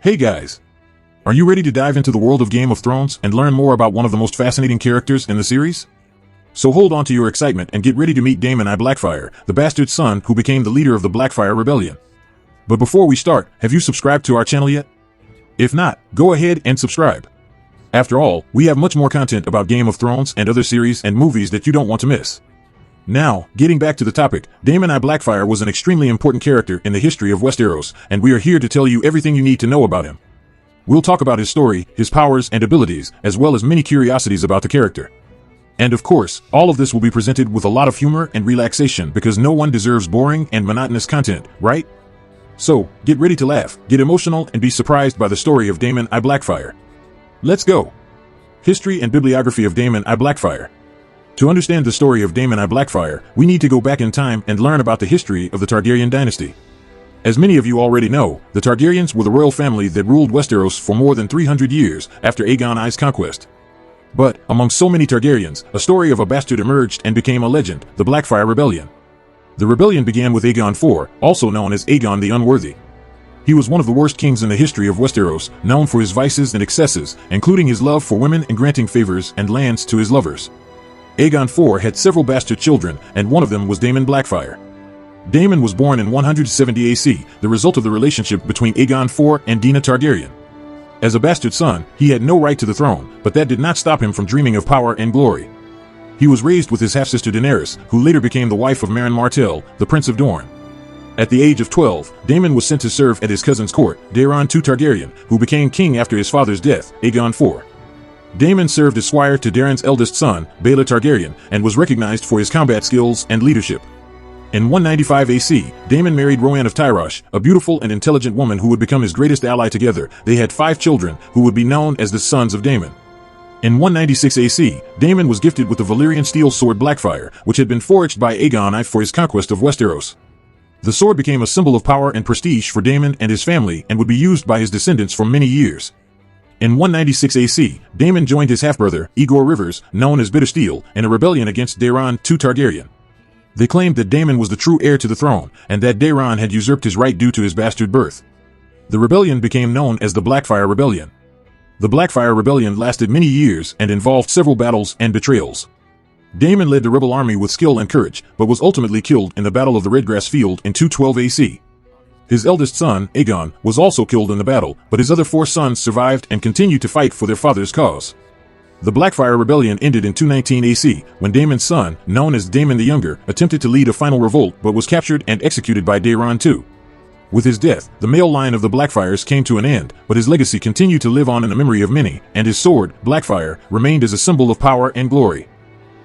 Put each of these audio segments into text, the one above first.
Hey guys! Are you ready to dive into the world of Game of Thrones and learn more about one of the most fascinating characters in the series? So hold on to your excitement and get ready to meet Daemon I Blackfyre, the bastard son who became the leader of the Blackfyre Rebellion. But before we start, have you subscribed to our channel yet? If not, go ahead and subscribe. After all, we have much more content about Game of Thrones and other series and movies that you don't want to miss. Now, getting back to the topic, Daemon I Blackfyre was an extremely important character in the history of Westeros, and we are here to tell you everything you need to know about him. We'll talk about his story, his powers and abilities, as well as many curiosities about the character. And of course, all of this will be presented with a lot of humor and relaxation because no one deserves boring and monotonous content, right? So, get ready to laugh, get emotional, and be surprised by the story of Daemon I Blackfyre. Let's go! History and Bibliography of Daemon I Blackfyre. To understand the story of Daemon I Blackfyre, we need to go back in time and learn about the history of the Targaryen dynasty. As many of you already know, the Targaryens were the royal family that ruled Westeros for more than 300 years after Aegon I's conquest. But, among so many Targaryens, a story of a bastard emerged and became a legend, the Blackfyre Rebellion. The rebellion began with Aegon IV, also known as Aegon the Unworthy. He was one of the worst kings in the history of Westeros, known for his vices and excesses, including his love for women and granting favors and lands to his lovers. Aegon IV had several bastard children, and one of them was Daemon Blackfyre. Daemon was born in 170 AC, the result of the relationship between Aegon IV and Daenerys Targaryen. As a bastard son, he had no right to the throne, but that did not stop him from dreaming of power and glory. He was raised with his half-sister Daenerys, who later became the wife of Meryn Martell, the Prince of Dorne. At the age of 12, Daemon was sent to serve at his cousin's court, Daemon II Targaryen, who became king after his father's death, Aegon IV. Daemon served as squire to Daemon's eldest son, Baela Targaryen, and was recognized for his combat skills and leadership. In 195 AC, Daemon married Roanne of Tyrosh, a beautiful and intelligent woman who would become his greatest ally. Together, they had 5 children, who would be known as the sons of Daemon. In 196 AC, Daemon was gifted with the Valyrian steel sword Blackfyre, which had been forged by Aegon I for his conquest of Westeros. The sword became a symbol of power and prestige for Daemon and his family and would be used by his descendants for many years. In 196 AC, Daemon joined his half-brother, Igor Rivers, known as Bittersteel, in a rebellion against Daemon II Targaryen. They claimed that Daemon was the true heir to the throne, and that Daemon had usurped his right due to his bastard birth. The rebellion became known as the Blackfyre Rebellion. The Blackfyre Rebellion lasted many years and involved several battles and betrayals. Daemon led the rebel army with skill and courage, but was ultimately killed in the Battle of the Redgrass Field in 212 AC. His eldest son, Aegon, was also killed in the battle, but his other 4 sons survived and continued to fight for their father's cause. The Blackfyre Rebellion ended in 219 AC, when Daemon's son, known as Daemon the Younger, attempted to lead a final revolt but was captured and executed by Daemon II. With his death, the male line of the Blackfyres came to an end, but his legacy continued to live on in the memory of many, and his sword, Blackfyre, remained as a symbol of power and glory.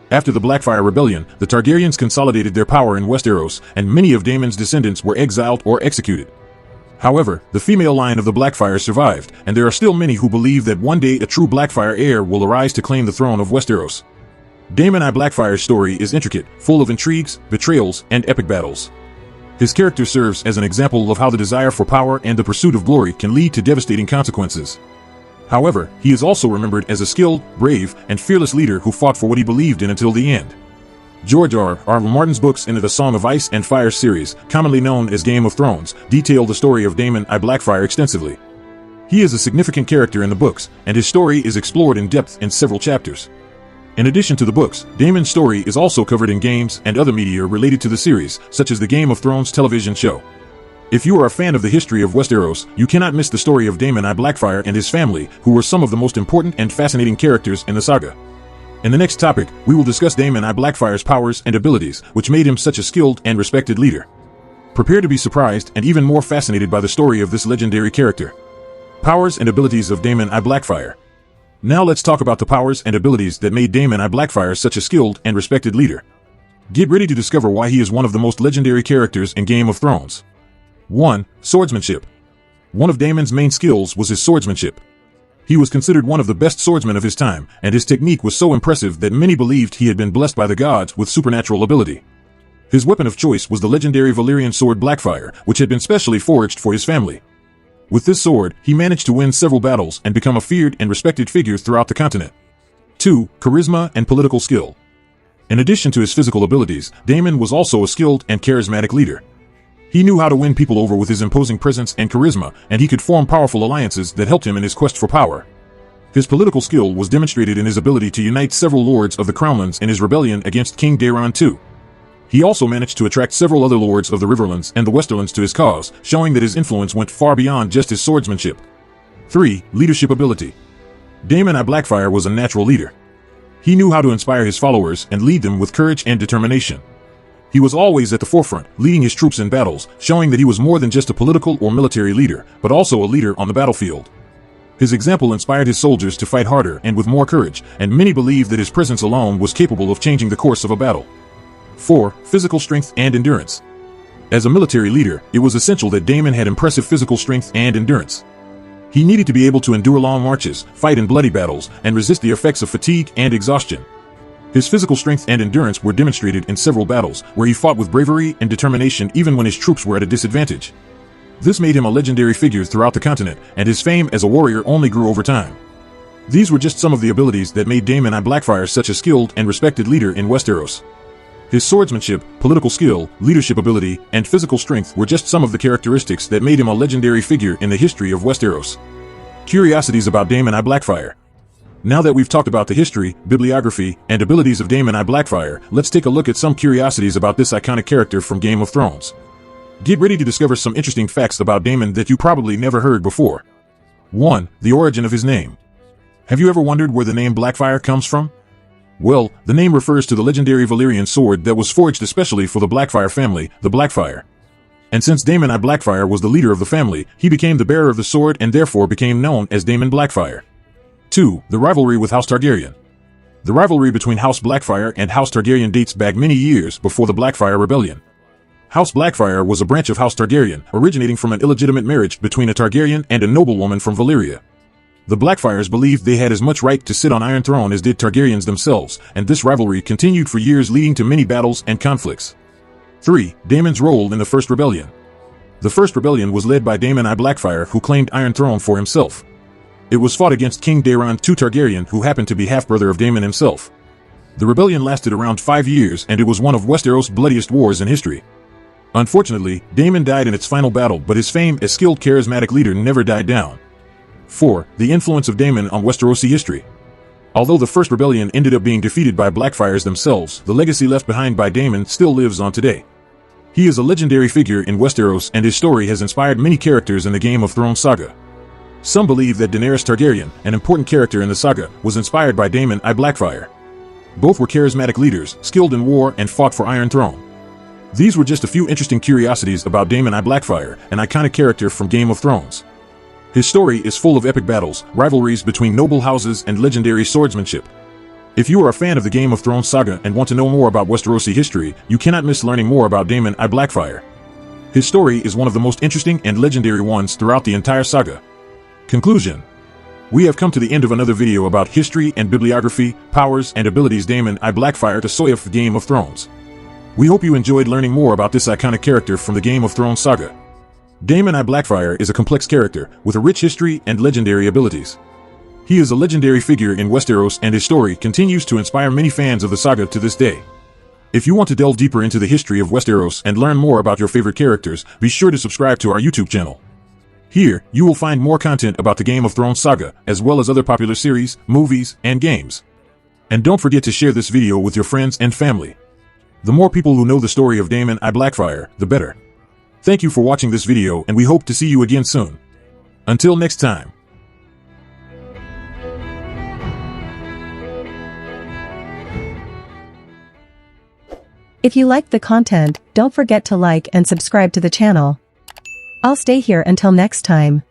After the Blackfyre Rebellion, the Targaryens consolidated their power in Westeros, and many of Daemon's descendants were exiled or executed. However, the female line of the Blackfyre survived, and there are still many who believe that one day a true Blackfyre heir will arise to claim the throne of Westeros. Daemon I Blackfyre's story is intricate, full of intrigues, betrayals, and epic battles. His character serves as an example of how the desire for power and the pursuit of glory can lead to devastating consequences. However, he is also remembered as a skilled, brave, and fearless leader who fought for what he believed in until the end. George R.R. Martin's books in the Song of Ice and Fire series, commonly known as Game of Thrones, detail the story of Daemon I Blackfyre extensively. He is a significant character in the books, and his story is explored in depth in several chapters. In addition to the books, Daemon's story is also covered in games and other media related to the series, such as the Game of Thrones television show. If you are a fan of the history of Westeros, you cannot miss the story of Daemon I Blackfyre and his family, who were some of the most important and fascinating characters in the saga. In the next topic, we will discuss Daemon I Blackfyre's powers and abilities, which made him such a skilled and respected leader. Prepare to be surprised and even more fascinated by the story of this legendary character. Powers and abilities of Daemon I Blackfyre. Now let's talk about the powers and abilities that made Daemon I Blackfyre such a skilled and respected leader. Get ready to discover why he is one of the most legendary characters in Game of Thrones. 1. Swordsmanship. One of Daemon's main skills was his swordsmanship. He was considered one of the best swordsmen of his time, and his technique was so impressive that many believed he had been blessed by the gods with supernatural ability. His weapon of choice was the legendary Valyrian sword Blackfyre, which had been specially forged for his family. With this sword, he managed to win several battles and become a feared and respected figure throughout the continent. 2. Charisma and political skill. In addition to his physical abilities, Daemon was also a skilled and charismatic leader. He knew how to win people over with his imposing presence and charisma, and he could form powerful alliances that helped him in his quest for power. His political skill was demonstrated in his ability to unite several lords of the Crownlands in his rebellion against King Daemon II. He also managed to attract several other lords of the Riverlands and the Westerlands to his cause, showing that his influence went far beyond just his swordsmanship. 3. Leadership ability. Daemon I Blackfyre was a natural leader. He knew how to inspire his followers and lead them with courage and determination. He was always at the forefront, leading his troops in battles, showing that he was more than just a political or military leader, but also a leader on the battlefield. His example inspired his soldiers to fight harder and with more courage, and many believed that his presence alone was capable of changing the course of a battle. 4. Physical strength and endurance. As a military leader, it was essential that Daemon had impressive physical strength and endurance. He needed to be able to endure long marches, fight in bloody battles, and resist the effects of fatigue and exhaustion. His physical strength and endurance were demonstrated in several battles, where he fought with bravery and determination even when his troops were at a disadvantage. This made him a legendary figure throughout the continent, and his fame as a warrior only grew over time. These were just some of the abilities that made Daemon I Blackfyre such a skilled and respected leader in Westeros. His swordsmanship, political skill, leadership ability, and physical strength were just some of the characteristics that made him a legendary figure in the history of Westeros. Curiosities about Daemon I Blackfyre. Now that we've talked about the history, bibliography, and abilities of Daemon I Blackfyre, let's take a look at some curiosities about this iconic character from Game of Thrones. Get ready to discover some interesting facts about Daemon that you probably never heard before. 1. The origin of his name. Have you ever wondered where the name Blackfyre comes from? Well, the name refers to the legendary Valyrian sword that was forged especially for the Blackfyre family, the Blackfyre. And since Daemon I Blackfyre was the leader of the family, he became the bearer of the sword and therefore became known as Daemon Blackfyre. 2. The rivalry with House Targaryen. The rivalry between House Blackfyre and House Targaryen dates back many years before the Blackfyre Rebellion. House Blackfyre was a branch of House Targaryen, originating from an illegitimate marriage between a Targaryen and a noblewoman from Valyria. The Blackfyres believed they had as much right to sit on Iron Throne as did Targaryens themselves, and this rivalry continued for years, leading to many battles and conflicts. 3. Daemon's role in the First Rebellion. The First Rebellion was led by Daemon I Blackfyre, who claimed Iron Throne for himself. It was fought against King Daemon II Targaryen, who happened to be half-brother of Daemon himself. The rebellion lasted around 5 years, and it was one of Westeros' bloodiest wars in history. Unfortunately, Daemon died in its final battle, but his fame as skilled charismatic leader never died down. 4. The influence of Daemon on Westerosi history. Although the First Rebellion ended up being defeated by Blackfyres themselves, the legacy left behind by Daemon still lives on today. He is a legendary figure in Westeros, and his story has inspired many characters in the Game of Thrones saga. Some believe that Daenerys Targaryen, an important character in the saga, was inspired by Daemon I Blackfyre. Both were charismatic leaders, skilled in war, and fought for Iron Throne. These were just a few interesting curiosities about Daemon I Blackfyre, an iconic character from Game of Thrones. His story is full of epic battles, rivalries between noble houses, and legendary swordsmanship. If you are a fan of the Game of Thrones saga and want to know more about Westerosi history, you cannot miss learning more about Daemon I Blackfyre. His story is one of the most interesting and legendary ones throughout the entire saga. Conclusion. We have come to the end of another video about history and bibliography, powers and abilities Daemon I Blackfyre to ASOIAF Game of Thrones. We hope you enjoyed learning more about this iconic character from the Game of Thrones saga. Daemon I Blackfyre is a complex character with a rich history and legendary abilities. He is a legendary figure in Westeros, and his story continues to inspire many fans of the saga to this day. If you want to delve deeper into the history of Westeros and learn more about your favorite characters, be sure to subscribe to our YouTube channel. Here, you will find more content about the Game of Thrones saga, as well as other popular series, movies, and games. And don't forget to share this video with your friends and family. The more people who know the story of Daemon I Blackfyre, the better. Thank you for watching this video, and we hope to see you again soon. Until next time. If you liked the content, don't forget to like and subscribe to the channel. I'll stay here until next time.